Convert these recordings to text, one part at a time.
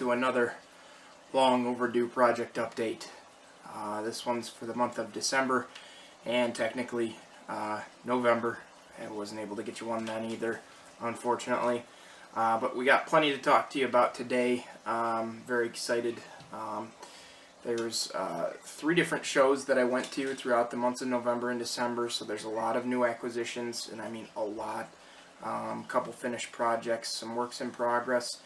to another long overdue project update. This one's for the month of December and technically November. I wasn't able to get you one then either, unfortunately. But we got plenty to talk to you about today. Very excited. There's 3 different shows that I went to throughout the months of November and December, so there's a lot of new acquisitions, and I mean a lot. Couple finished projects, some works in progress,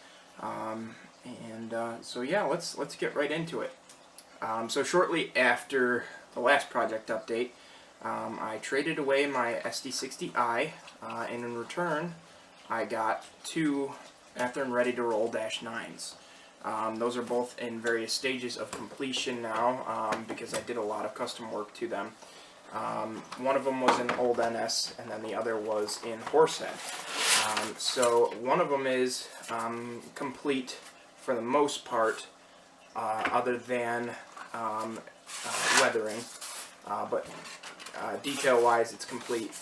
so yeah, let's get right into it. So shortly after the last project update, I traded away my SD60i, and in return I got 2 after and ready to roll -9s. Those are both in various stages of completion now, because I did a lot of custom work to them. One of them was in old NS, and then the other was in Horsehead. So one of them is complete for the most part, other than weathering, but detail-wise it's complete,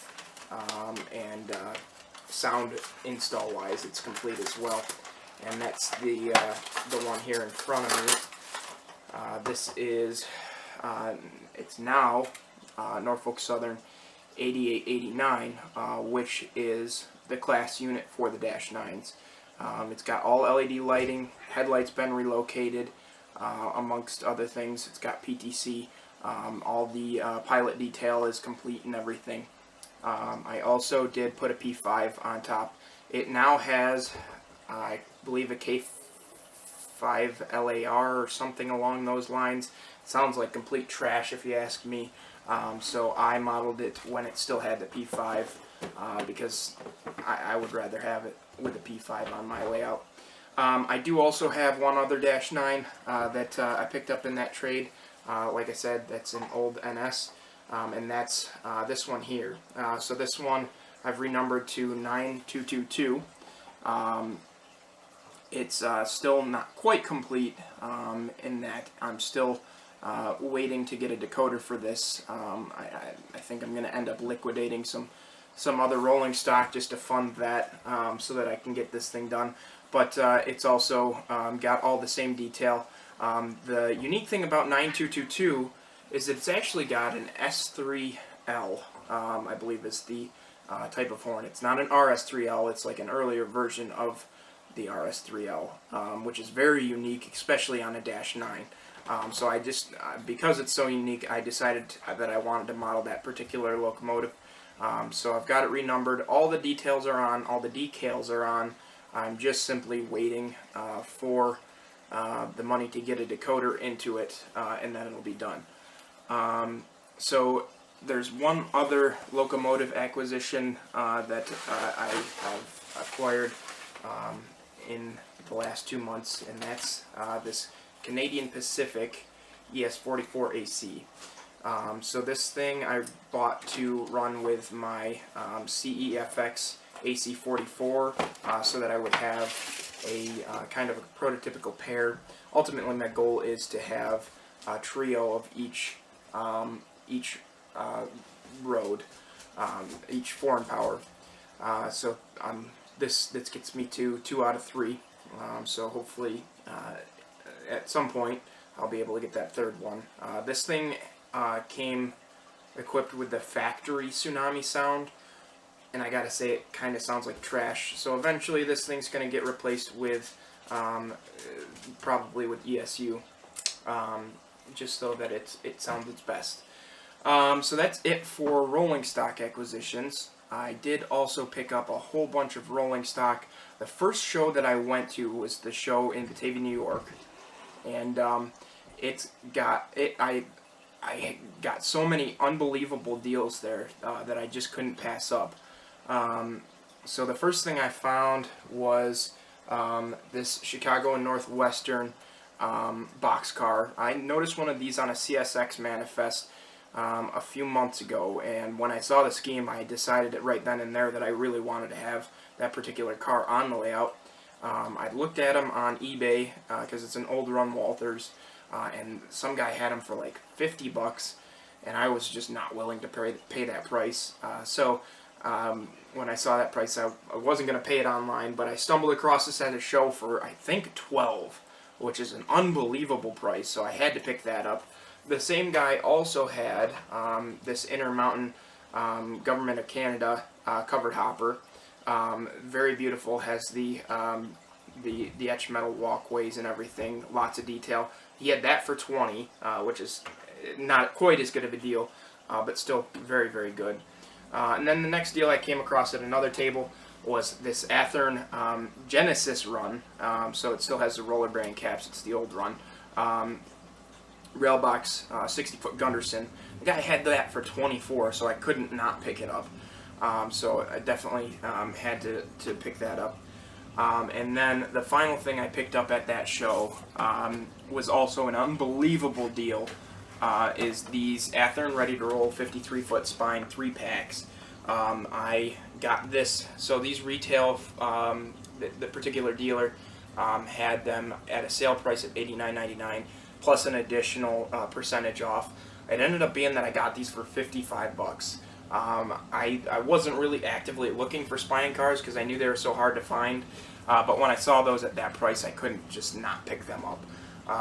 and sound install-wise it's complete as well. And that's the one here in front of me. This is it's now Norfolk Southern 8889, which is the class unit for the -9s. It's got all LED lighting, headlights been relocated, amongst other things. It's got PTC, all the pilot detail is complete and everything. I also did put a P5 on top. It now has, I believe, a K5 LAR or something along those lines. Sounds like complete trash if you ask me. So I modeled it when it still had the P5, because I would rather have it with the P5 on my layout. I do also have one other -9 that I picked up in that trade. Like I said, that's an old NS, and that's this one here. So this one I've renumbered to 9222. It's still not quite complete, in that I'm still waiting to get a decoder for this. I think I'm going to end up liquidating some other rolling stock just to fund that, so that I can get this thing done. But it's also got all the same detail. The unique thing about 9222 is that it's actually got an S3L, I believe is the type of horn. It's not an RS3L, it's like an earlier version of the RS3L, which is very unique, especially on a -9. So I just, because it's so unique, I decided that I wanted to model that particular locomotive. So I've got it renumbered. All the details are on, all the decals are on. I'm just simply waiting for the money to get a decoder into it, and then it'll be done. So there's one other locomotive acquisition that I have acquired in the last 2 months, and that's this Canadian Pacific ES44AC. So this thing I bought to run with my CEFX AC44, so that I would have a kind of a prototypical pair. Ultimately, my goal is to have a trio of each road, each foreign power. So this gets me to 2 out of 3. So hopefully, at some point, I'll be able to get that 3rd one. This thing came equipped with the factory tsunami sound, and I gotta say, it kind of sounds like trash. So eventually this thing's gonna get replaced with probably with ESU, just so that it sounds its best. So that's it for rolling stock acquisitions. I did also pick up a whole bunch of rolling stock. The first show that I went to was the show in Batavia, New York, and I got so many unbelievable deals there that I just couldn't pass up. So the first thing I found was this Chicago and Northwestern boxcar. I noticed one of these on a CSX manifest a few months ago, and when I saw the scheme, I decided right then and there that I really wanted to have that particular car on the layout. I looked at them on eBay, because it's an old run Walthers, and some guy had them for like $50, and I was just not willing to pay that price. So when I saw that price, I wasn't going to pay it online, but I stumbled across this at a show for, I think, 12. which is an unbelievable price, so I had to pick that up. The same guy also had this Intermountain Government of Canada covered hopper. Very beautiful, has the etched metal walkways and everything, lots of detail. He had that for $20, which is not quite as good of a deal, but still very, very good. And then the next deal I came across at another table was this Athearn Genesis run. So it still has the roller bearing caps, it's the old run. Railbox 60-foot Gunderson. The guy had that for $24, so I couldn't not pick it up. So I definitely had to pick that up. And then the final thing I picked up at that show was also an unbelievable deal. Is these Athearn Ready to Roll 53-foot spine 3-packs. I got this. So these retail, the particular dealer had them at a sale price of $89.99 plus an additional percentage off. It ended up being that I got these for $55. I wasn't really actively looking for spine cars because I knew they were so hard to find. But when I saw those at that price, I couldn't just not pick them up.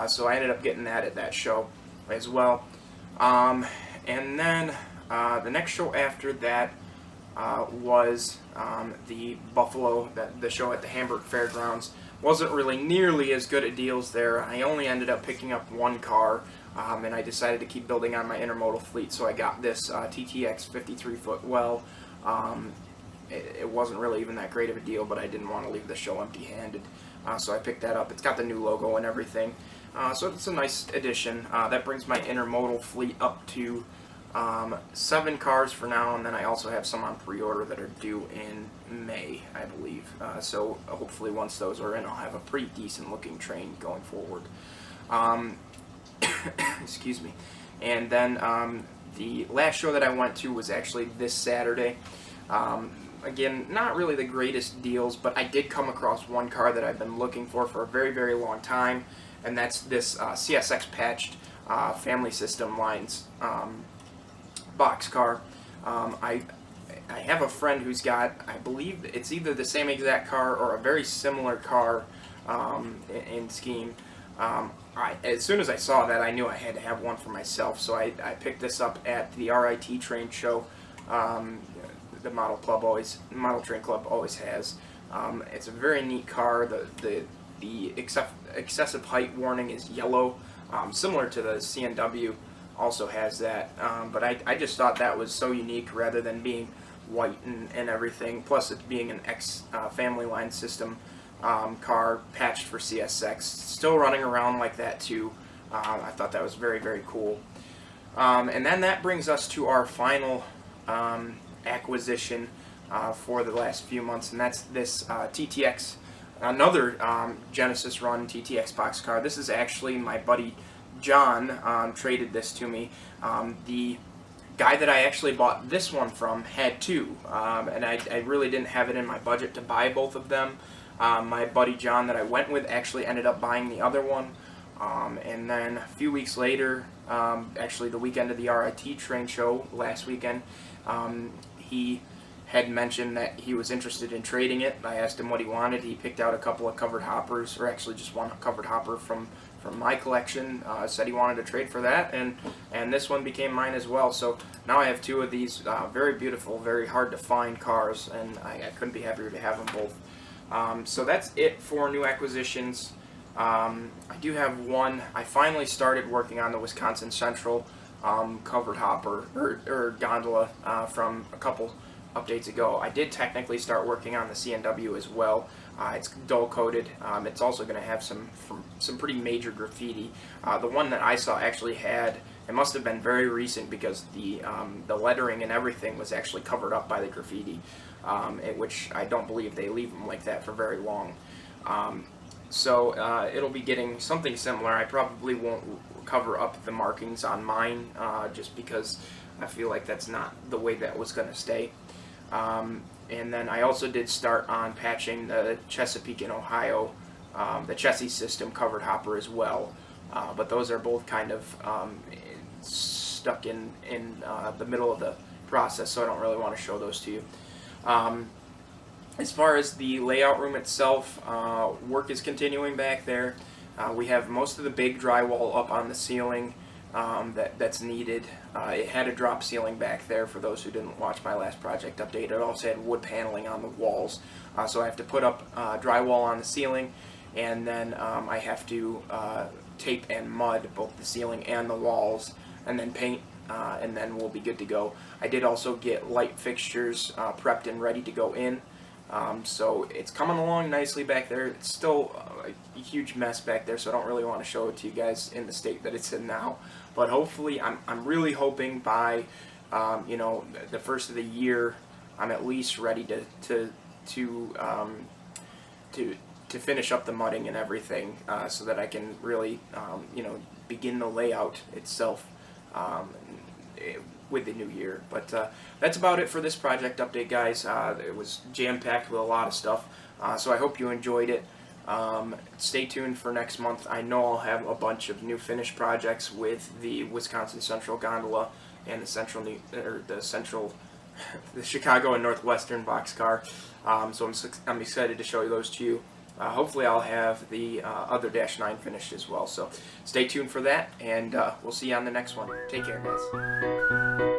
So I ended up getting that at that show as well. And then the next show after that was the Buffalo, the show at the Hamburg Fairgrounds. Wasn't really nearly as good at deals there. I only ended up picking up one car, and I decided to keep building on my intermodal fleet, so I got this TTX 53-foot well. It wasn't really even that great of a deal, but I didn't want to leave the show empty-handed, so I picked that up. It's got the new logo and everything, so it's a nice addition. That brings my intermodal fleet up to 7 cars for now, and then I also have some on pre-order that are due in May, I believe. So hopefully once those are in, I'll have a pretty decent looking train going forward. Excuse me. And then the last show that I went to was actually this Saturday. Again, not really the greatest deals, but I did come across one car that I've been looking for a very, very long time, and that's this CSX patched Family System Lines box car. I have a friend who's got, I believe it's either the same exact car or a very similar car in scheme. As soon as I saw that, I knew I had to have one for myself, so I picked this up at the RIT train show. The Model Train Club always has. It's a very neat car. The excessive height warning is yellow, similar to the CNW. Also has that, but I just thought that was so unique rather than being white and everything, plus it being an Family Line System car patched for CSX, still running around like that too. I thought that was very, very cool. And then that brings us to our final acquisition for the last few months, and that's this TTX, another Genesis run TTX boxcar. This is actually my buddy John traded this to me. The guy that I actually bought this one from had two, and I really didn't have it in my budget to buy both of them. My buddy John that I went with actually ended up buying the other one, and then a few weeks later, actually the weekend of the RIT train show last weekend, he had mentioned that he was interested in trading it. I asked him what he wanted. He picked out a couple of covered hoppers, or actually just one covered hopper from my collection. Said he wanted to trade for that, and this one became mine as well. So now I have two of these very beautiful, very hard to find cars, and I couldn't be happier to have them both. So that's it for new acquisitions. I do have one. I finally started working on the Wisconsin Central covered hopper or gondola from a couple updates ago. I did technically start working on the CNW as well. It's dull coated. It's also going to have some pretty major graffiti. The one that I saw actually had, it must have been very recent because the lettering and everything was actually covered up by the graffiti, which I don't believe they leave them like that for very long. So it'll be getting something similar. I probably won't cover up the markings on mine just because I feel like that's not the way that was going to stay. And then I also did start on patching the Chesapeake and Ohio, the Chessie system covered hopper as well. But those are both kind of stuck in the middle of the process, so I don't really want to show those to you. As far as the layout room itself, work is continuing back there. We have most of the big drywall up on the ceiling that's needed. It had a drop ceiling back there for those who didn't watch my last project update. It also had wood paneling on the walls. So I have to put up drywall on the ceiling, and then I have to tape and mud both the ceiling and the walls, and then paint, and then we'll be good to go. I did also get light fixtures prepped and ready to go in. So it's coming along nicely back there. It's still a huge mess back there, so I don't really want to show it to you guys in the state that it's in now. But hopefully, I'm really hoping by the first of the year, I'm at least ready to finish up the mudding and everything, so that I can really begin the layout itself with the new year. But that's about it for this project update, guys. It was jam-packed with a lot of stuff, so I hope you enjoyed it. Stay tuned for next month. I know I'll have a bunch of new finished projects with the Wisconsin Central Gondola and the Chicago and Northwestern boxcar. So I'm excited to show those to you. Hopefully I'll have the other Dash 9 finished as well. So stay tuned for that, and we'll see you on the next one. Take care, guys.